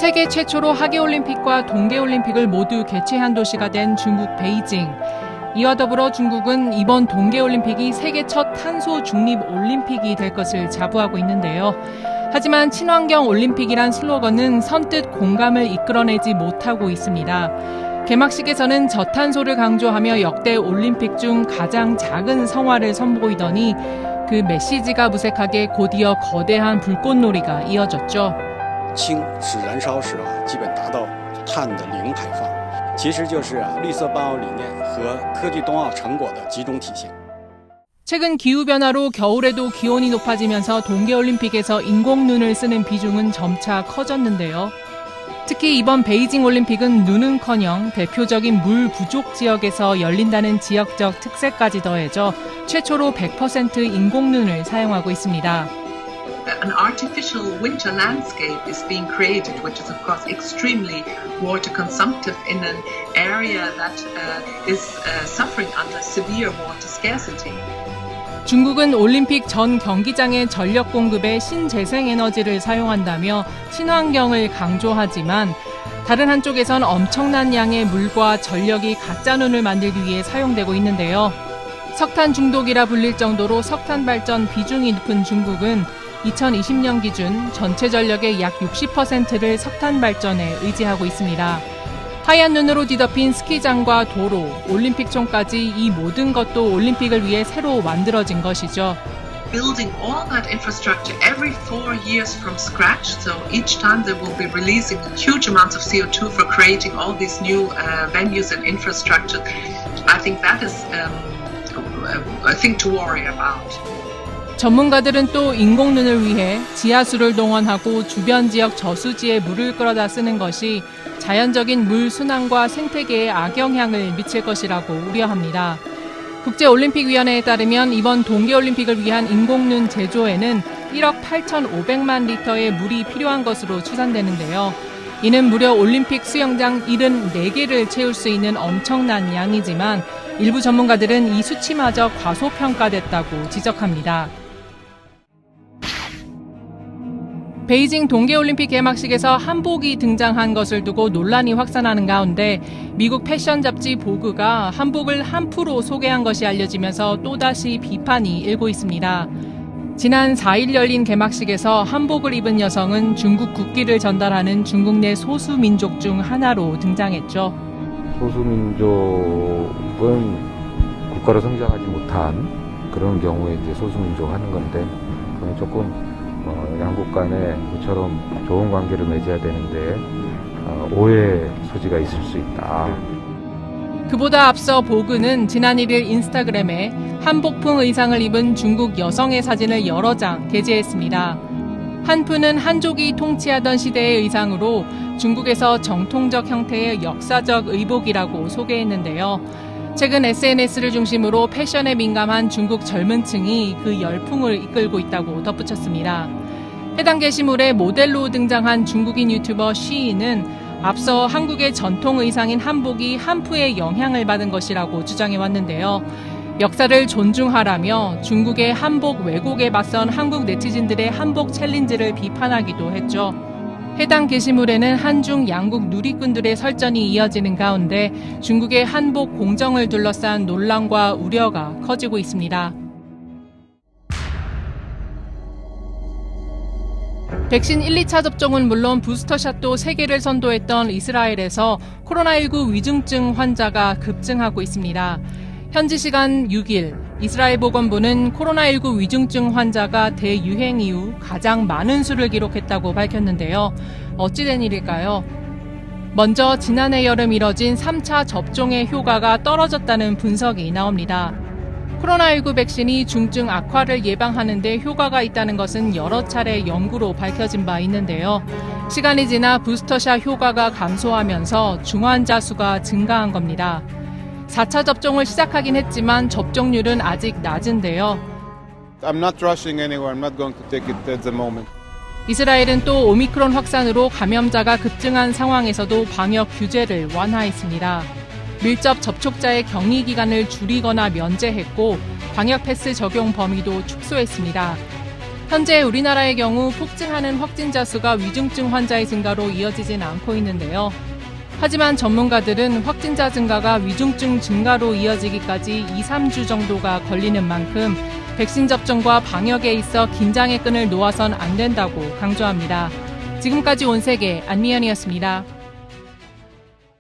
세계 최초로 하계올림픽과 동계올림픽을 모두 개최한 도시가 된 중국 베이징. 이와 더불어 중국은 이번 동계올림픽이 세계 첫 탄소 중립 올림픽이 될 것을 자부하고 있는데요. 하지만 친환경 올림픽이란 슬로건은 선뜻 공감을 이끌어내지 못하고 있습니다. 개막식에서는 저탄소를 강조하며 역대 올림픽 중 가장 작은 성화를 선보이더니 그 메시지가 무색하게 곧이어 거대한 불꽃놀이가 이어졌죠. 氢是燃烧时基本达到碳的零排放，其实就是绿色办奥理念和科技冬奥成果的集中体现。 최근 기후변화로 겨울에도 기온이 높아지면서 동계올림픽에서 인공눈을 쓰는 비중은 점차 커졌는데요. 특히 이번 베이징 올림픽은 눈은커녕 대표적인 물 부족 지역에서 열린다는 지역적 특색까지 더해져 최초로 100% 인공눈을 사용하고 있습니다. An artificial winter landscape is being created, which is of course extremely water consumptive in an area that is suffering under severe water scarcity. 중국은 올림픽 전 경기장의 전력 공급에 신재생에너지를 사용한다며 친환경을 강조하지만 다른 한쪽에선 엄청난 양의 물과 전력이 가짜눈을 만들기 위해 사용되고 있는데요. 석탄 중독이라 불릴 정도로 석탄 발전 비중이 높은 중국은 2020년 기준 전체 전력의 약 60%를 석탄 발전에 의지하고 있습니다. 하얀 눈으로 뒤덮인 스키장과 도로, 올림픽촌까지 이 모든 것도 올림픽을 위해 새로 만들어진 것이죠. Building all that infrastructure every 4 years from scratch, so each time they will be releasing huge amounts of CO2 for creating all these new venues and infrastructure. I think that is a thing to worry about. 전문가들은 또 인공눈을 위해 지하수를 동원하고 주변 지역 저수지에 물을 끌어다 쓰는 것이 자연적인 물 순환과 생태계에 악영향을 미칠 것이라고 우려합니다. 국제올림픽위원회에 따르면 이번 동계올림픽을 위한 인공눈 제조에는 1억 8,500만 리터의 물이 필요한 것으로 추산되는데요. 이는 무려 올림픽 수영장 74개를 채울 수 있는 엄청난 양이지만 일부 전문가들은 이 수치마저 과소평가됐다고 지적합니다. 베이징 동계올림픽 개막식에서 한복이 등장한 것을 두고 논란이 확산하는 가운데 미국 패션 잡지 보그가 한복을 한프로 소개한 것이 알려지면서 또다시 비판이 일고 있습니다. 지난 4일 열린 개막식에서 한복을 입은 여성은 중국 국기를 전달하는 중국 내 소수민족 중 하나로 등장했죠. 소수민족은 국가로 성장하지 못한 그런 경우에 이제 소수민족 하는 건데 그건 조금 양국 간에 이처럼 좋은 관계를 맺어야 되는데 오해 소지가 있을 수 있다. 그보다 앞서 보그는 지난 1일 인스타그램에 한복풍 의상을 입은 중국 여성의 사진을 여러 장 게재했습니다. 한푸는 한족이 통치하던 시대의 의상으로 중국에서 정통적 형태의 역사적 의복이라고 소개했는데요. 최근 SNS를 중심으로 패션에 민감한 중국 젊은 층이 그 열풍을 이끌고 있다고 덧붙였습니다. 해당 게시물에 모델로 등장한 중국인 유튜버 쉬인은 앞서 한국의 전통 의상인 한복이 한푸의 영향을 받은 것이라고 주장해왔는데요. 역사를 존중하라며 중국의 한복 왜곡에 맞선 한국 네티즌들의 한복 챌린지를 비판하기도 했죠. 해당 게시물에는 한중 양국 누리꾼들의 설전이 이어지는 가운데 중국의 한복 공정을 둘러싼 논란과 우려가 커지고 있습니다. 백신 1, 2차 접종은 물론 부스터샷도 3개를 선도했던 이스라엘에서 코로나19 위중증 환자가 급증하고 있습니다. 현지 시간 6일 이스라엘 보건부는 코로나19 위중증 환자가 대유행 이후 가장 많은 수를 기록했다고 밝혔는데요. 어찌된 일일까요? 먼저 지난해 여름 이뤄진 3차 접종의 효과가 떨어졌다는 분석이 나옵니다. 코로나19 백신이 중증 악화를 예방하는 데 효과가 있다는 것은 여러 차례 연구로 밝혀진 바 있는데요. 시간이 지나 부스터샷 효과가 감소하면서 중환자 수가 증가한 겁니다. 4차 접종을 시작하긴 했지만 접종률은 아직 낮은데요. I'm not rushing anywhere. I'm not going to take it at the moment. 이스라엘은 또 오미크론 확산으로 감염자가 급증한 상황에서도 방역 규제를 완화했습니다. 밀접 접촉자의 격리 기간을 줄이거나 면제했고 방역 패스 적용 범위도 축소했습니다. 현재 우리나라의 경우 폭증하는 확진자 수가 위중증 환자의 증가로 이어지진 않고 있는데요. 하지만 전문가들은 확진자 증가가 위중증 증가로 이어지기까지 2-3주 정도가 걸리는 만큼 백신 접종과 방역에 있어 긴장의 끈을 놓아선 안 된다고 강조합니다. 지금까지 온세계 안미연이었습니다.